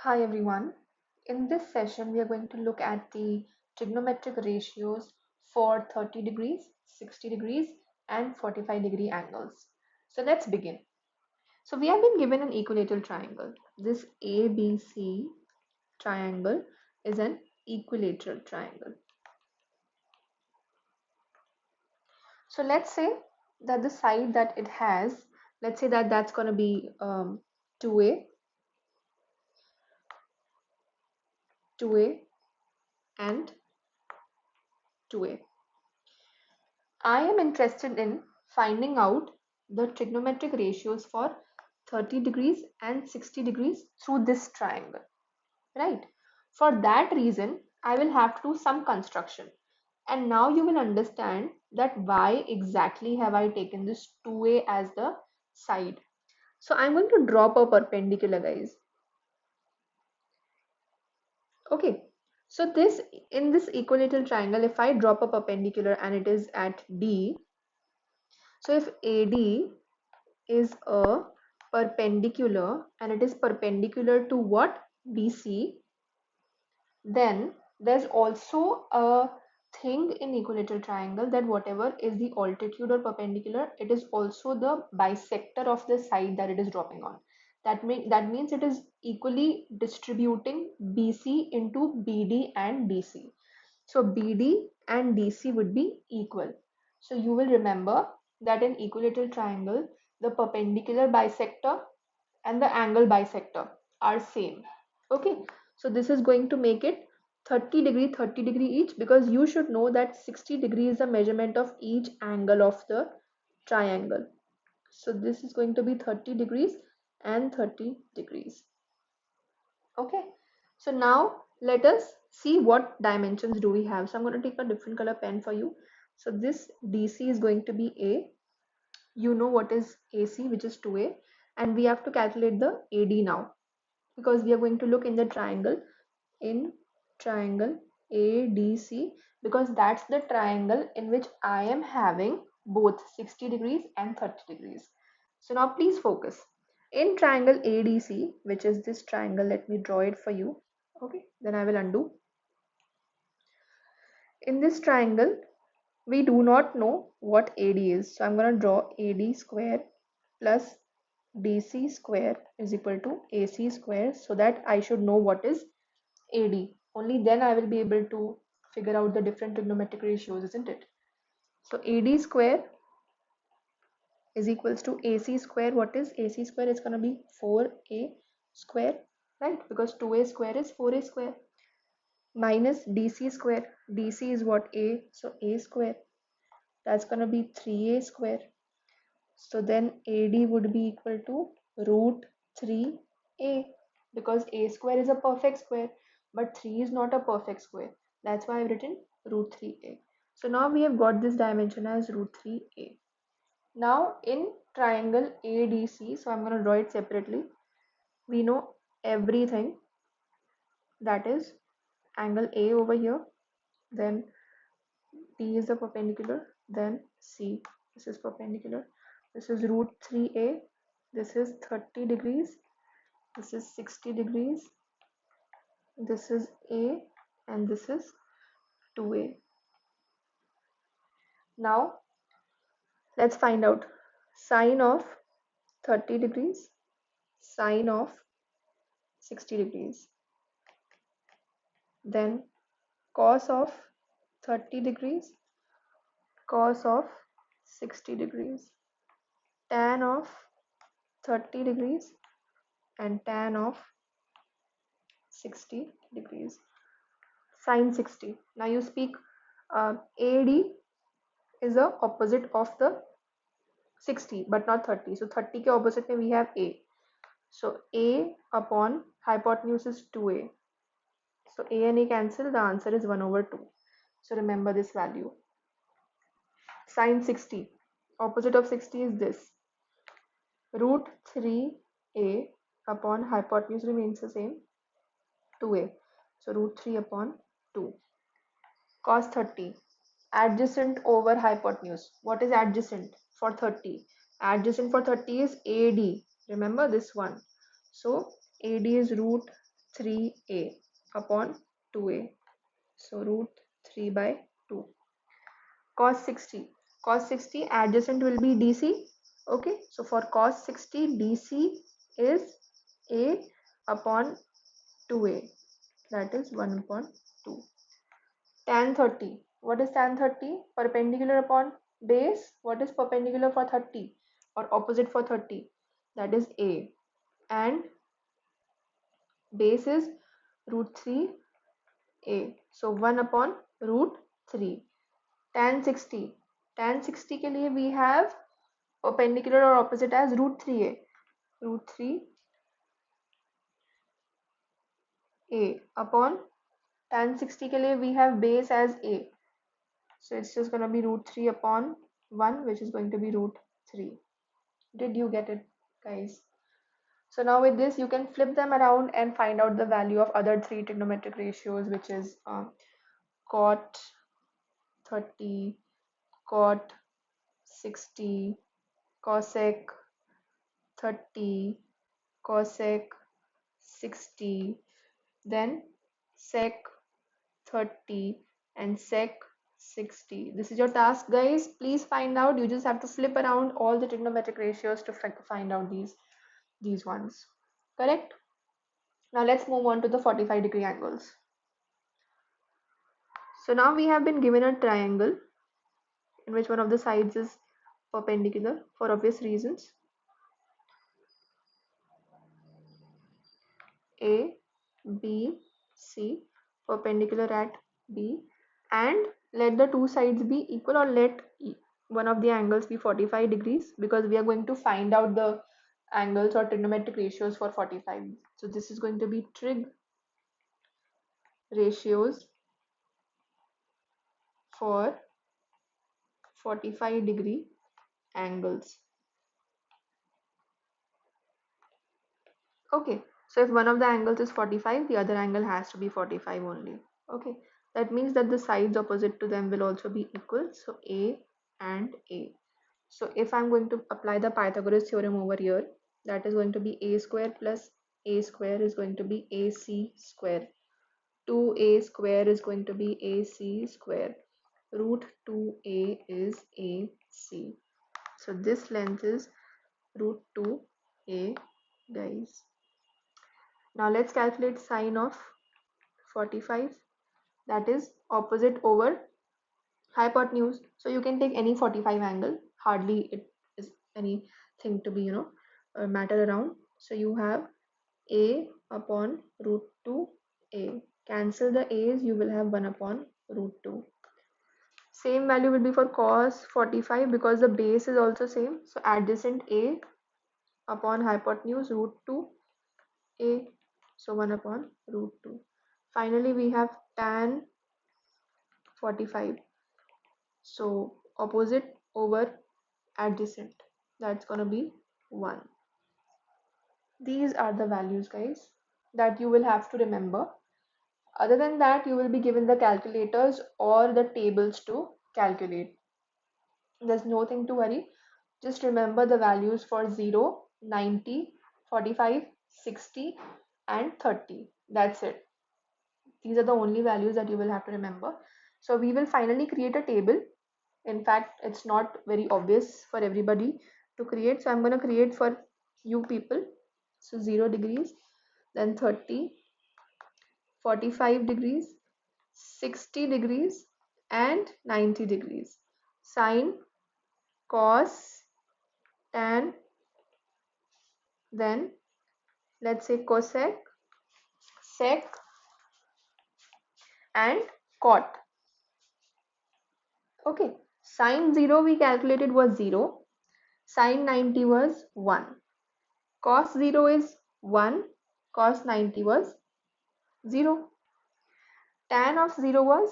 Hi everyone. In this session, we are going to look at the trigonometric ratios for 30 degrees, 60 degrees, and 45-degree angles. So let's begin. So we have been given an equilateral triangle. This ABC triangle is an equilateral triangle. So let's say that the side that it has, let's say that that's going to be 2A, 2A, and 2A. I am interested in finding out the trigonometric ratios for 30 degrees and 60 degrees through this triangle, right? For that reason, I will have to do some construction. And now you will understand that why exactly have I taken this 2A as the side. So I'm going to drop a perpendicular, guys. Okay, so this in this equilateral triangle, if I drop a perpendicular and it is at D, so if AD is a perpendicular and it is perpendicular to what? BC, then there's also a thing in equilateral triangle that whatever is the altitude or perpendicular, it is also the bisector of the side that it is dropping on. That means it is equally distributing BC into BD and DC. So BD and DC would be equal. So you will remember that in equilateral triangle, the perpendicular bisector and the angle bisector are same. Okay, so this is going to make it 30 degree, 30 degree each, because you should know that 60 degree is the measurement of each angle of the triangle. So this is going to be 30 degrees and 30 degrees. Okay, so now let us see what dimensions do we have. So I'm going to take a different color pen for you. So this DC is going to be A. You know what is AC, which is 2A, and we have to calculate the AD now, because we are going to look in the triangle ADC, because that's the triangle in which I am having both 60 degrees and 30 degrees. So now please focus. In triangle ADC, which is this triangle, let me draw it for you. Okay, then I will undo. In this triangle, we do not know what AD is. So I'm going to draw AD square plus DC square is equal to AC square, so that I should know what is AD. Only then I will be able to figure out the different trigonometric ratios, isn't it? So AD square is equals to AC square. What is AC square? It's going to be 4A square, right? Because 2A square is 4A square, minus DC square. DC is what? A. So A square. That's going to be 3A square. So then AD would be equal to root 3A, because A square is a perfect square, but 3 is not a perfect square. That's why I've written root 3A. So now we have got this dimension as root 3A. Now in triangle ADC, so I'm going to draw it separately. We know everything, that is angle A over here, then D is the perpendicular, then C, this is perpendicular, this is root 3A, this is 30 degrees, this is 60 degrees, this is A, and this is 2A. Now let's find out sine of 30 degrees, sine of 60 degrees, then cos of 30 degrees, cos of 60 degrees, tan of 30 degrees, and tan of 60 degrees. Sine 60. Now you speak AD is the opposite of the 60 but not 30. So 30 के opposite में we have A. So A upon hypotenuse is 2A. So A and A cancel. The answer is 1 over 2. So remember this value. Sine 60. Opposite of 60 is this. Root 3A upon hypotenuse remains the same. 2A. So root 3 upon 2. Cos 30. Adjacent over hypotenuse. What is adjacent for 30? Adjacent for 30 is AD. Remember this one. So AD is root 3a upon 2a. So root 3 by 2. Cos 60. Cos 60 adjacent will be DC. Okay, so for cos 60 DC is a upon 2a, that is 1 upon 2. Tan 30. What is tan 30? Perpendicular upon base. What is perpendicular for 30 or opposite for 30? That is a, and base is root 3a, so 1 upon root 3. Tan 60. Tan 60 के लिए we have perpendicular or opposite as root 3a. Root 3a upon tan 60 के लिए we have base as a. So it's just going to be root 3 upon 1, which is going to be root 3. Did you get it, guys? So now with this, you can flip them around and find out the value of other three trigonometric ratios, which is cot 30, cot 60, cosec 30, cosec 60, then sec 30 and sec 60. This is your task, guys. Please find out. You just have to flip around all the trigonometric ratios to find out these ones. Correct? Now let's move on to the 45-degree angles. So now we have been given a triangle in which one of the sides is perpendicular for obvious reasons. A, B, C, perpendicular at B, and let the two sides be equal, or let one of the angles be 45 degrees, because we are going to find out the angles or trigonometric ratios for 45. So this is going to be trig ratios for 45-degree angles. Okay, so if one of the angles is 45, the other angle has to be 45 only. Okay, that means that the sides opposite to them will also be equal. So A and A. So if I'm going to apply the Pythagoras theorem over here, that is going to be a square plus a square is going to be ac square. 2a square is going to be ac square. Root 2a is ac. So this length is root 2a, guys. Now let's calculate sine of 45. That is opposite over hypotenuse. So you can take any 45 angle. Hardly it is anything to be matter around. So you have a upon root 2a. Cancel the a's, you will have 1 upon root 2. Same value will be for cos 45 because the base is also same. So adjacent a upon hypotenuse root 2a. So 1 upon root 2. Finally, we have tan 45. So opposite over adjacent. That's going to be 1. These are the values, guys, that you will have to remember. Other than that, you will be given the calculators or the tables to calculate. There's nothing to worry. Just remember the values for 0, 90, 45, 60 and 30. That's it. These are the only values that you will have to remember. So we will finally create a table. In fact, it's not very obvious for everybody to create. So I'm going to create for you people. So 0 degrees, then 30, 45 degrees, 60 degrees and 90 degrees. Sine, cos, tan, then let's say cosec, sec and cot. Okay, sine 0 we calculated was 0, sine 90 was 1, cos 0 is 1, cos 90 was 0, tan of 0 was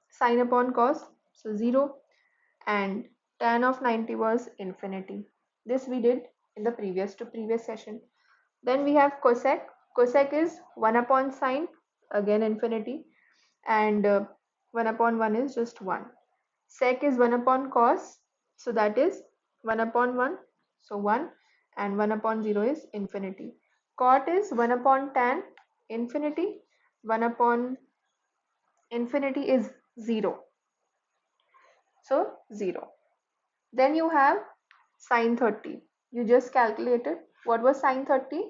sine upon cos, so 0, and tan of 90 was infinity. This we did in the previous session. Then we have cosec. Cosec is 1 upon sine, again infinity, and 1 upon 1 is just 1. Sec is 1 upon cos, so that is 1 upon 1, so 1, and 1 upon 0 is infinity. Cot is 1 upon tan, infinity. 1 upon infinity is 0. So 0. Then you have sine 30. You just calculated what was sine 30.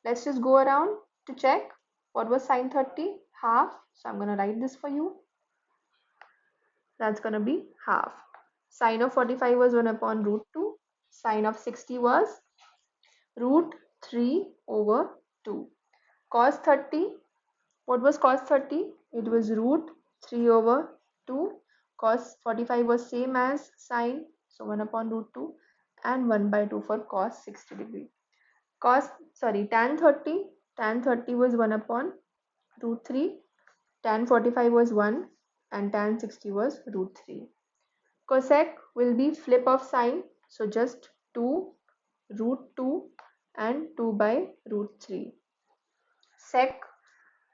Let's just go around to check what was sine 30. Half. So I'm going to write this for you. That's going to be half. Sine of 45 was 1 upon root 2. Sine of 60 was root 3 over 2. Cos 30. What was cos 30? It was root 3 over 2. Cos 45 was same as sine. So 1 upon root 2 and 1 by 2 for cos 60 degree. Tan 30. Tan 30 was 1 upon root 3. Tan 45 was 1 and tan 60 was root 3. Cosec will be flip of sine. So just 2 root 2 and 2 by root 3. Sec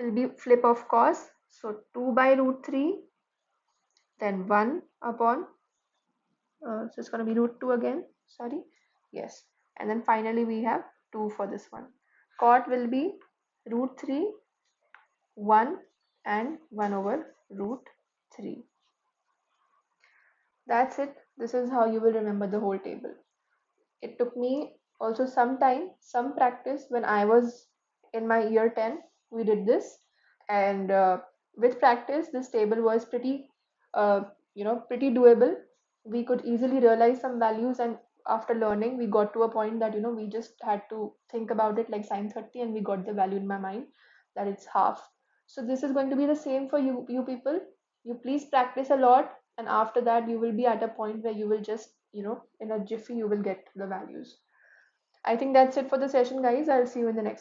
will be flip of cos. So 2 by root 3, then 1 upon, so it's going to be root 2 again, sorry, yes. And then finally we have 2 for this one. Cot will be root 3, 1 and 1 over root 3. That's it. This is how you will remember the whole table. It took me also some time, some practice. When I was in my year 10, we did this, and with practice this table was pretty pretty doable. We could easily realize some values, and after learning we got to a point that we just had to think about it like sine 30, and we got the value in my mind that it's half. So this is going to be the same for you people. You please practice a lot, and after that you will be at a point where you will just in a jiffy you will get the values. I think that's it for the session, guys. I'll see you in the next